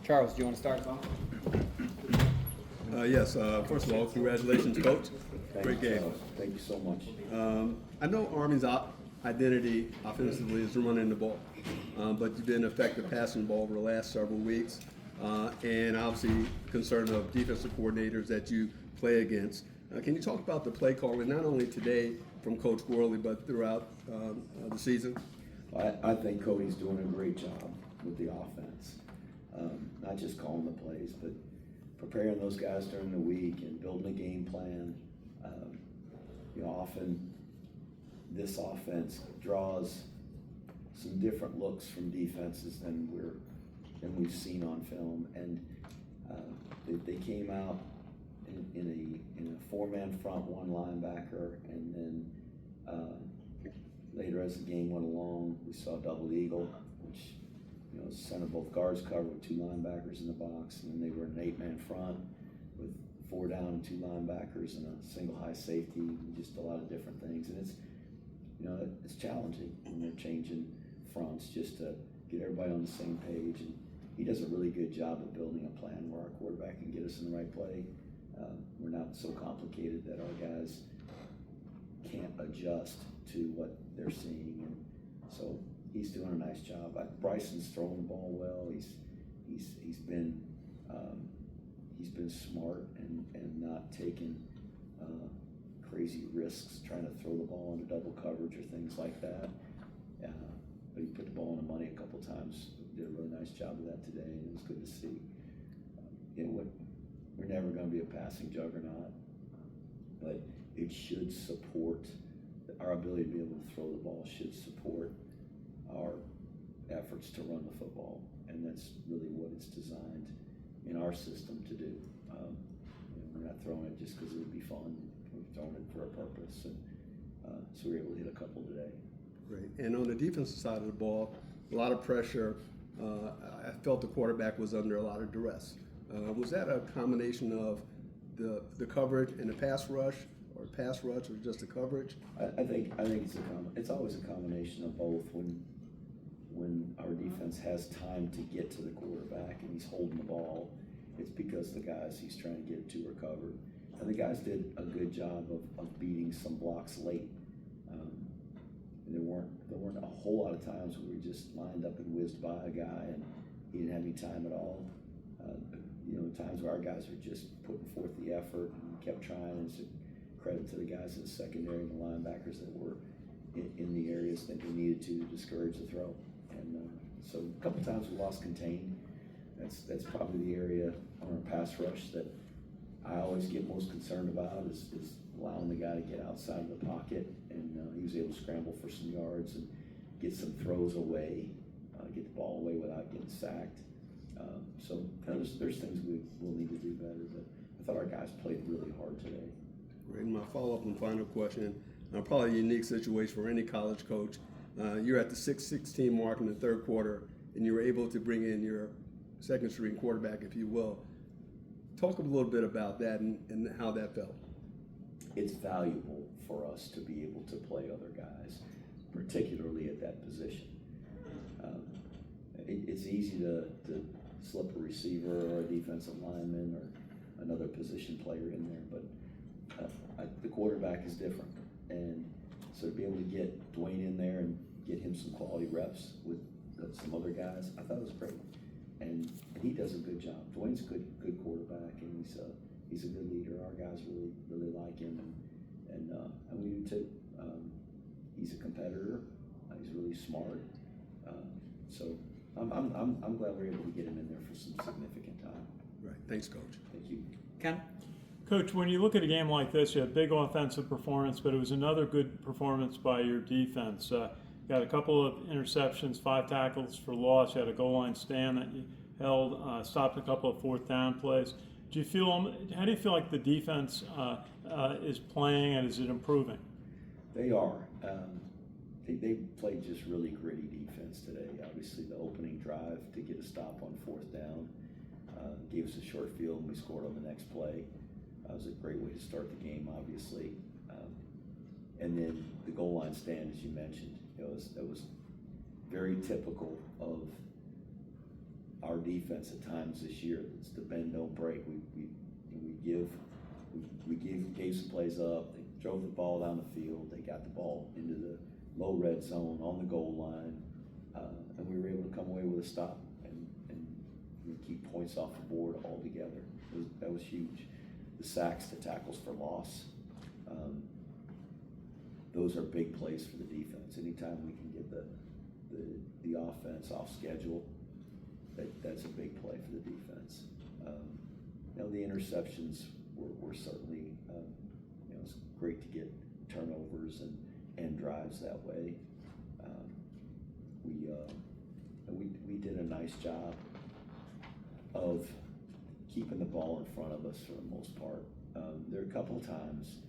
Charles, do you want to start us off? Yes, first of all, congratulations, Coach. Great game. Thank you so much. I know Army's identity offensively is running the ball, but you've been effective passing the ball over the last several weeks, and obviously concerned of defensive coordinators that you play against. Can you talk about the play calling, not only today from Coach Worley, but throughout the season? I think Cody's doing a great job with the offense, not just calling the plays, but preparing those guys during the week and building a game plan. Often this offense draws some different looks from defenses than we've seen on film, and they came out in a four-man front, one linebacker, and then later as the game went along, we saw double eagle, which center both guards covered with two linebackers in the box, and then they were an eight-man front with four down and two linebackers and a single high safety, and just a lot of different things. And it's challenging when they're changing fronts just to get everybody on the same page. And he does a really good job of building a plan where our quarterback can get us in the right play. We're not so complicated that our guys can't adjust to what they're seeing, and so he's doing a nice job. Bryson's throwing the ball well. He's been smart and not taking crazy risks trying to throw the ball into double coverage or things like that. But he put the ball in the money a couple times. Did a really nice job of that today, and it was good to see. We're never going to be a passing juggernaut, but it should support our ability to be able to throw the ball. Should support our efforts to run the football, and that's really what it's designed in our system to do. We're not throwing it just because it would be fun. We're throwing it for a purpose, and so we were able to hit a couple today. Great. And on the defensive side of the ball, a lot of pressure. I felt the quarterback was under a lot of duress. Was that a combination of the coverage and the pass rush, or just the coverage? I think it's always a combination of both. When our defense has time to get to the quarterback and he's holding the ball, it's because the guys he's trying to get to are covered. And the guys did a good job of beating some blocks late. There weren't a whole lot of times where we just lined up and whizzed by a guy and he didn't have any time at all. Times where our guys were just putting forth the effort and kept trying, and it's a credit to the guys in the secondary and the linebackers that were in the areas that we needed to discourage the throw. And so a couple times we lost contained. That's probably the area on our pass rush that I always get most concerned about is allowing the guy to get outside of the pocket, and he was able to scramble for some yards and get some throws away, get the ball away without getting sacked. So there's things we'll need to do better, but I thought our guys played really hard today. Great. And my follow-up and final question, probably a unique situation for any college coach. You're at the 6-16 mark in the third quarter, and you were able to bring in your second string quarterback, if you will. Talk a little bit about that and how that felt. It's valuable for us to be able to play other guys, particularly at that position. It's easy to slip a receiver or a defensive lineman or another position player in there, but the quarterback is different. And so to be able to get Dwayne in there and get him some quality reps with some other guys, I thought it was great. And he does a good job. Dwayne's a good quarterback, and he's a good leader. Our guys really like him, and we do too. He's a competitor. He's really smart. So I'm glad we're able to get him in there for some significant time. Right. Thanks, Coach. Thank you. Ken? Coach, when you look at a game like this, you had big offensive performance, but it was another good performance by your defense. You had a couple of interceptions, 5 tackles for loss. You had a goal line stand that you held, stopped a couple of fourth down plays. How do you feel like the defense is playing, and is it improving? They are. They played just really gritty defense today. Obviously, the opening drive to get a stop on fourth down gave us a short field, and we scored on the next play. It was a great way to start the game, obviously. And then the goal line stand, as you mentioned, that was very typical of our defense at times this year, it's the bend don't break. We gave some plays up. They drove the ball down the field. They got the ball into the low red zone on the goal line, and we were able to come away with a stop and keep points off the board altogether. That was huge. The sacks, the tackles for loss, those are big plays for the defense. Anytime we can get the offense off schedule, that's a big play for the defense. The interceptions were certainly, it's great to get turnovers and drives that way. We did a nice job of keeping the ball in front of us for the most part. There are a couple of times,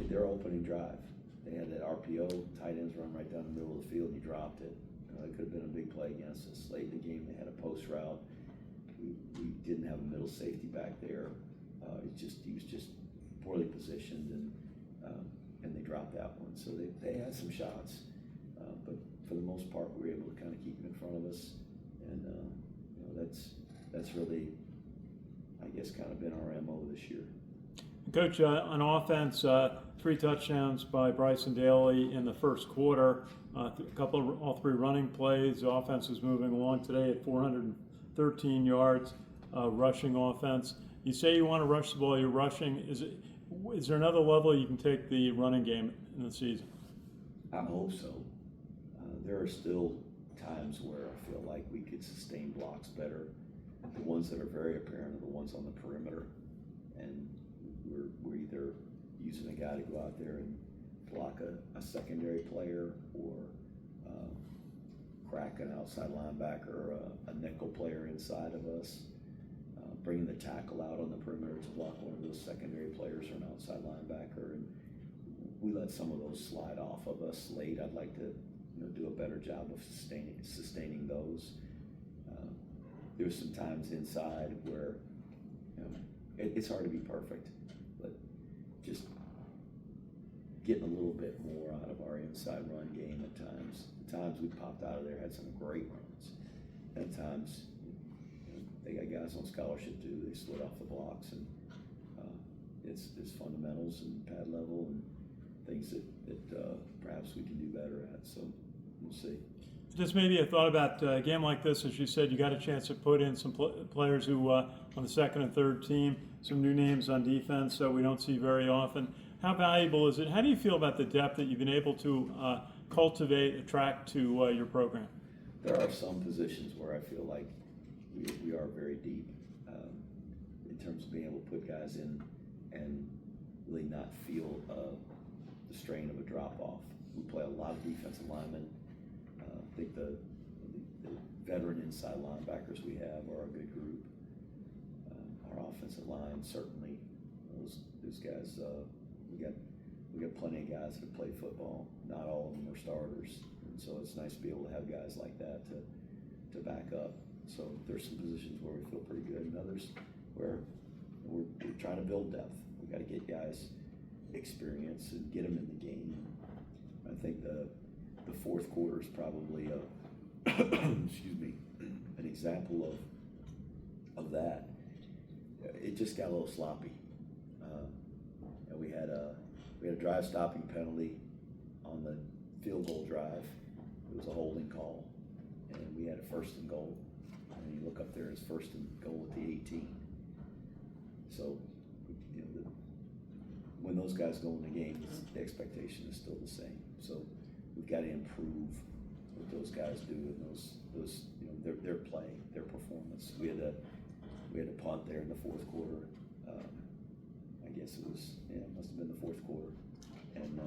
their opening drive, they had that RPO, tight ends run right down the middle of the field, and he dropped it. It could have been a big play against us. Late in the game, they had a post route. We didn't have a middle safety back there. He was just poorly positioned, and they dropped that one. So they had some shots, but for the most part, we were able to kind of keep them in front of us, and that's really, I guess, kind of been our MO this year. Coach, on offense, 3 touchdowns by Bryson Daly in the first quarter. All 3 running plays. The offense is moving along today at 413 yards, rushing offense. You say you want to rush the ball. You're rushing. Is there another level you can take the running game in the season? I hope so. There are still times where I feel like we could sustain blocks better. The ones that are very apparent are the ones on the perimeter, and we're either using a guy to go out there and block a secondary player, or crack an outside linebacker or a nickel player inside of us, bringing the tackle out on the perimeter to block one of those secondary players or an outside linebacker, and we let some of those slide off of us late. I'd like to do a better job of sustaining those. There's some times inside where it's hard to be perfect, but just getting a little bit more out of our inside run game at times. The times we popped out of there had some great runs. At times, they got guys on scholarship too. They slid off the blocks, and it's fundamentals and pad level and things that perhaps we can do better at. So we'll see. Just maybe a thought about a game like this. As you said, you got a chance to put in some players who on the second and third team, some new names on defense that we don't see very often. How valuable is it? How do you feel about the depth that you've been able to cultivate, attract to your program? There are some positions where I feel like we are very deep in terms of being able to put guys in and really not feel the strain of a drop-off. We play a lot of defensive linemen. I think the veteran inside linebackers we have are a good group. Our offensive line, certainly, those guys, we got plenty of guys that have played football. Not all of them are starters, and so it's nice to be able to have guys like that to back up. So there's some positions where we feel pretty good, and others where we're trying to build depth. We got to get guys experience and get them in the game. I think the fourth quarter is probably excuse me, an example of that. It just got a little sloppy. And we had a drive stopping penalty on the field goal drive. It was a holding call, and we had a 1st and goal. And you look up there, it's 1st and goal at the 18. So, when those guys go in the game, the expectation is still the same. So we've got to improve what those guys do and those their play, their performance. We had a punt there in the 4th quarter. I guess it must have been the 4th quarter, and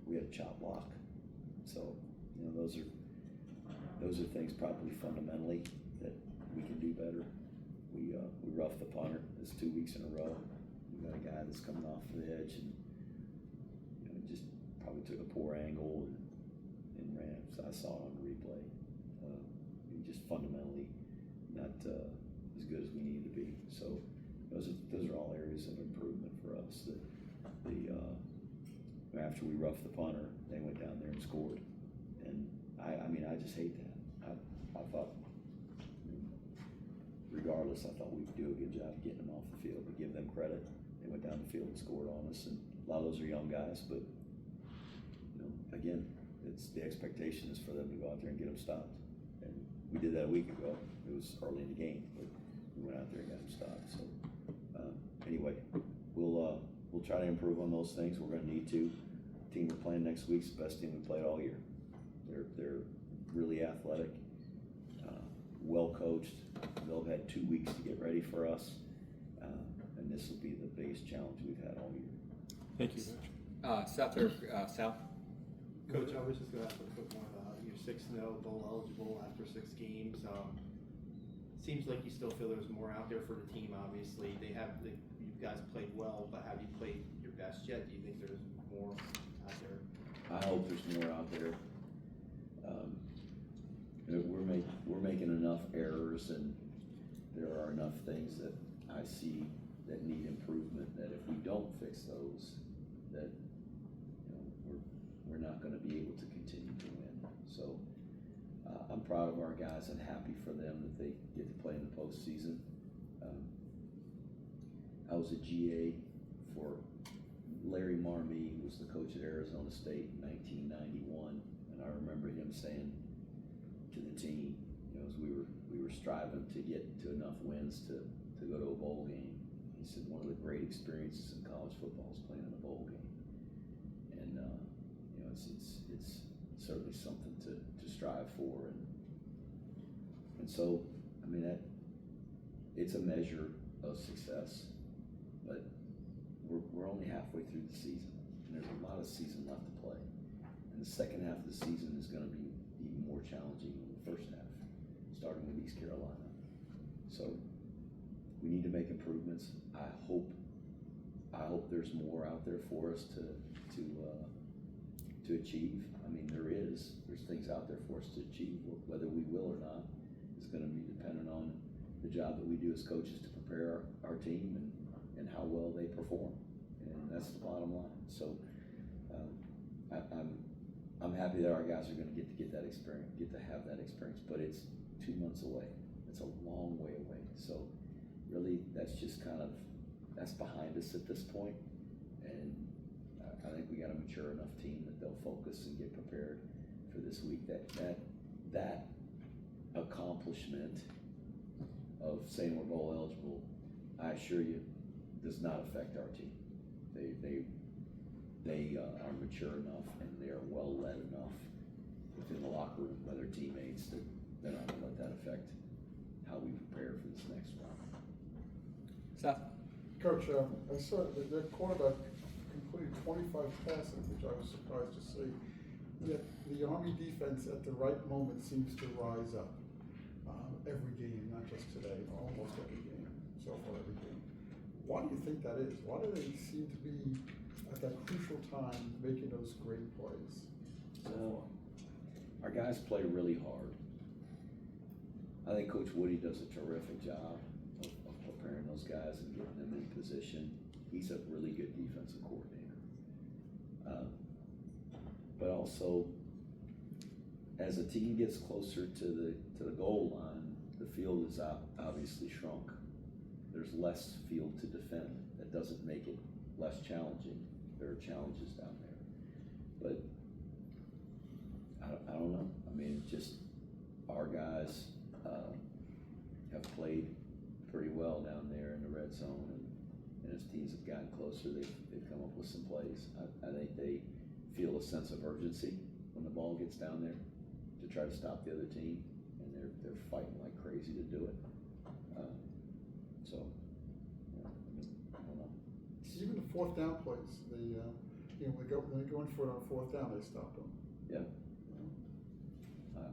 we had a chop block. So those are things probably fundamentally that we can do better. We roughed the punter. It's 2 weeks in a row. We got a guy that's coming off the edge and just probably took a poor angle and ran it. So I saw it on the replay. Just fundamentally not as good as we need to be. So those are all areas of improvement for us. That after we roughed the punter, they went down there and scored, and I just hate that. I thought regardless, I thought we would do a good job of getting them off the field, but give them credit. They went down the field and scored on us, and a lot of those are young guys, but, you know, again, it's the expectation is for them to go out there and get them stopped. And we did that a week ago. It was early in the game, but we went out there and got them stopped. So anyway, we'll try to improve on those things. We're going to need to. The team we're playing next week's the best team we played all year. They're really athletic, well coached. They'll have had 2 weeks to get ready for us, and this will be the biggest challenge we've had all year. Thank you. Sal? Coach, I was just going to ask a quick one. You're 6-0, bowl eligible after 6 games. Seems like you still feel there's more out there for the team. Obviously, you guys played well, but have you played your best yet? Do you think there's more out there? I hope there's more out there. We're making enough errors, and there are enough things that I see that need improvement. That if we don't fix those, that we're not going to be able to continue to win. So I'm proud of our guys and happy for them that they get to play in the postseason. I was a GA for Larry Marmee, who was the coach at Arizona State in 1991, and I remember him saying to the team, as we were striving to get to enough wins to go to a bowl game. He said one of the great experiences in college football is playing in a bowl game, and it's certainly something to strive for, and so I mean that it's a measure of success, but we're only halfway through the season, and there's a lot of season left to play, and the second half of the season is going to be even more challenging than the first half, starting with East Carolina. So we need to make improvements. I hope there's more out there for us to achieve. I mean, there's things out there for us to achieve. Whether we will or not is going to be dependent on the job that we do as coaches to prepare our team and how well they perform, and that's the bottom line. So I'm happy that our guys are going to get that experience, get to have that experience, but it's 2 months away. It's a long way away. So really, that's behind us at this point, and I think we got a mature enough team that they'll focus and get prepared for this week. That accomplishment of saying we're bowl eligible, I assure you, does not affect our team. They are mature enough and they are well led enough within the locker room by their teammates that they're not going to let that affect how we prepare for this next round. Seth? Coach, I saw that their quarterback completed 25 passes, which I was surprised to see. Yet the Army defense at the right moment seems to rise up every game, not just today, almost every game, so far every game. Why do you think that is? Why do they seem to be at that crucial time making those great plays? So our guys play really hard. I think Coach Woody does a terrific job of preparing those guys and getting them in position. He's a really good defensive coordinator. But also, as a team gets closer to the goal line, the field is obviously shrunk. There's less field to defend. That doesn't make it less challenging. There are challenges down there. But I don't know. I mean, just our guys have played pretty well down there in the red zone, and as teams have gotten closer, they've come up with some plays. I think they feel a sense of urgency when the ball gets down there to try to stop the other team, and they're fighting like crazy to do it. I don't know. Even the fourth down plays, when they go in for it on fourth down, they stop them. Yeah.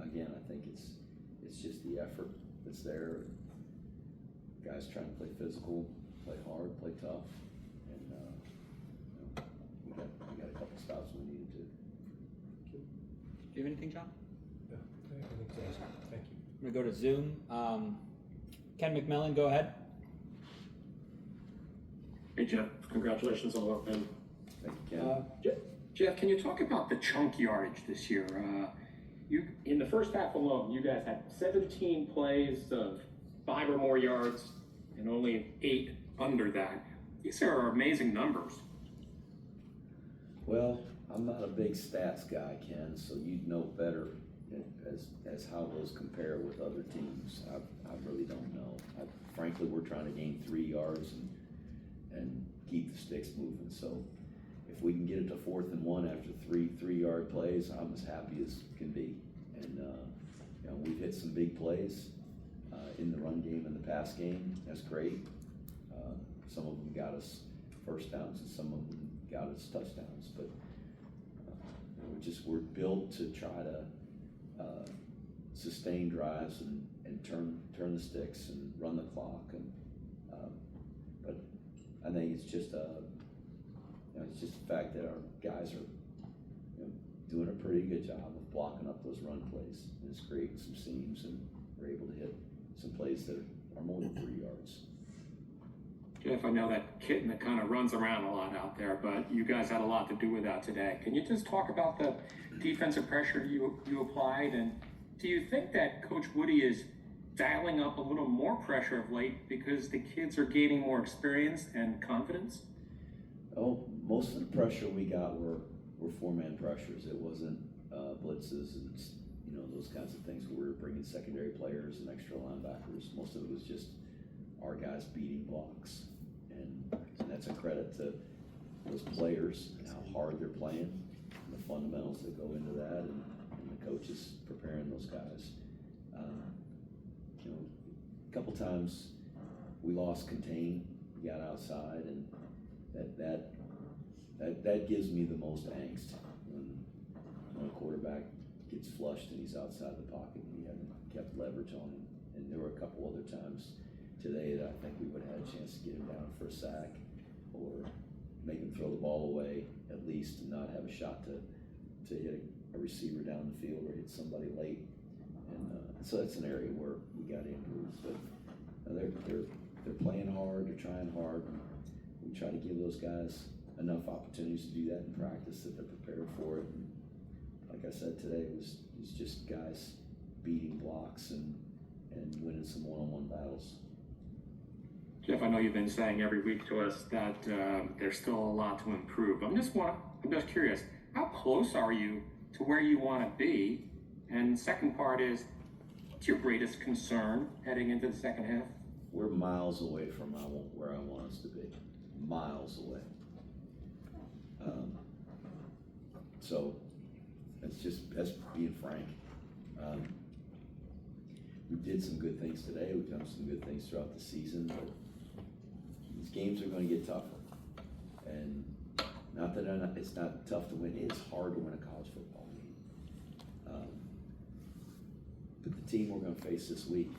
Again, I think it's just the effort that's there. Guys trying to play physical, play hard, play tough, and we got a couple stops we needed to. Do you have anything, John? Yeah, I think so. Thank you. I'm going to go to Zoom. Ken McMillan, go ahead. Hey, Jeff. Congratulations on the win. Thank you, Ken. Jeff, can you talk about the chunk yardage this year? You in the first half alone, you guys had 17 plays of 5 or more yards and only 8 under that. These are amazing numbers. Well, I'm not a big stats guy, Ken, so you'd know better as how those compare with other teams. I really don't know. Frankly, we're trying to gain 3 yards and keep the sticks moving. So if we can get it to 4th and 1 after three-yard plays, I'm as happy as can be. And you know, we've hit some big plays in the run game and the pass game. That's great. Some of them got us first downs and some of them got us touchdowns. But we're built to try to sustain drives and turn the sticks and run the clock. And but I think it's just it's just the fact that our guys are doing a pretty good job of blocking up those run plays, and it's creating some seams, and we're able to hit some plays that are more than 3 yards. Jeff, I know that kitten that kind of runs around a lot out there, but you guys had a lot to do with that today. Can you just talk about the defensive pressure you applied, and do you think that Coach Woody is dialing up a little more pressure of late because the kids are gaining more experience and confidence? Oh, most of the pressure we got were 4-man pressures. It wasn't blitzes and those kinds of things where we were bringing secondary players and extra linebackers. Most of it was just our guys beating blocks, and that's a credit to those players and how hard they're playing, and the fundamentals that go into that, and the coaches preparing those guys. A couple times we lost contain, we got outside, and that gives me the most angst when a quarterback gets flushed and he's outside the pocket and we haven't kept leverage on him. And there were a couple other times today that I think we would have had a chance to get him down for a sack or make him throw the ball away at least, and not have a shot to hit a receiver down the field or hit somebody late. And so that's an area where we got to improve. But they're playing hard, they're trying hard. And we try to give those guys enough opportunities to do that in practice that they're prepared for it. And like I said today, it was just guys beating blocks and winning some one-on-one battles. Jeff, I know you've been saying every week to us that there's still a lot to improve. I'm just curious, how close are you to where you want to be? And the second part is, what's your greatest concern heading into the second half? We're miles away from where I want us to be. Miles away. So that's being frank. We did some good things today. We've done some good things throughout the season, but these games are going to get tougher. And not that it's not tough to win. It's hard to win a college football game. But the team we're going to face this week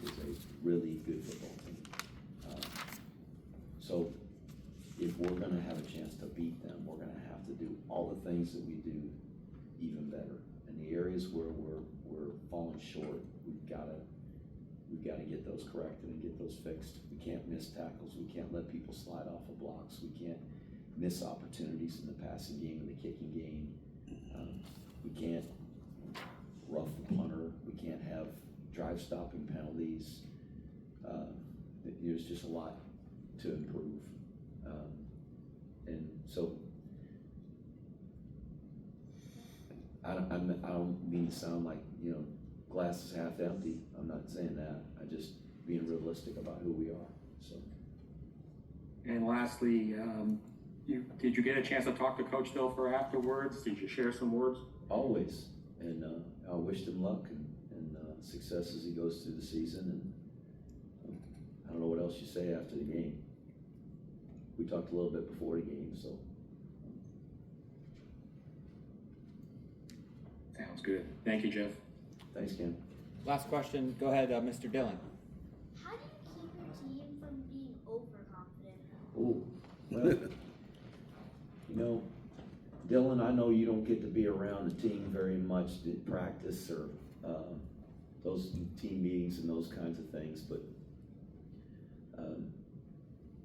is a really good football team. So if we're going to have a chance to beat them, we're going to have to do all the things that we do even better. And the areas where we're falling short, we've got to get those corrected and get those fixed. We can't miss tackles. We can't let people slide off of blocks. We can't miss opportunities in the passing game and the kicking game. We can't rough the punter. We can't have drive-stopping penalties. There's just a lot to improve. And so I don't mean to sound like, glass is half empty. I'm not saying that. I'm just being realistic about who we are. So. And lastly, did you get a chance to talk to Coach Dilfer afterwards? Did you share some words? Always. And I wished him luck and success as he goes through the season. And I don't know what else you say after the game. We talked a little bit before the game, so. Sounds good. Thank you, Jeff. Thanks, Ken. Last question. Go ahead, Mr. Dillon. How do you keep your team from being overconfident? Ooh, well, Dylan, I know you don't get to be around the team very much at practice or those team meetings and those kinds of things, but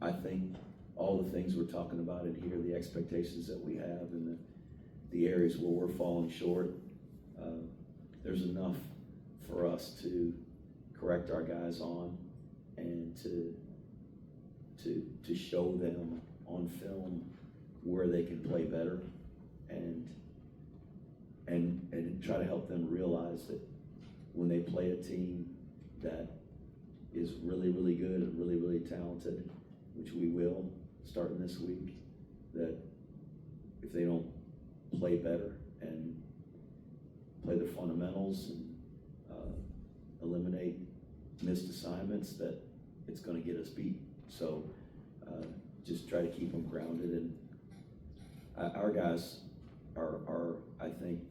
I think all the things we're talking about in here, the expectations that we have and the areas where we're falling short, there's enough for us to correct our guys on and to show them on film where they can play better, and try to help them realize that when they play a team that is really, really good and really, really talented, which we will starting this week, that if they don't play better and play the fundamentals and eliminate missed assignments, that it's going to get us beat. So just try to keep them grounded, and our guys are, I think,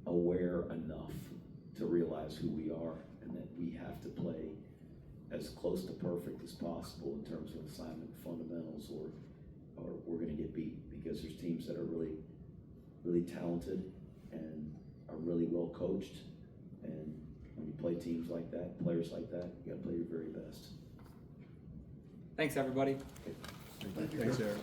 aware enough to realize who we are and that we have to play as close to perfect as possible in terms of assignment fundamentals, or we're going to get beat, because there's teams that are really, really talented and are really well coached, and when you play teams like that, players like that, you got to play your very best. Thanks, everybody. Thanks, Eric.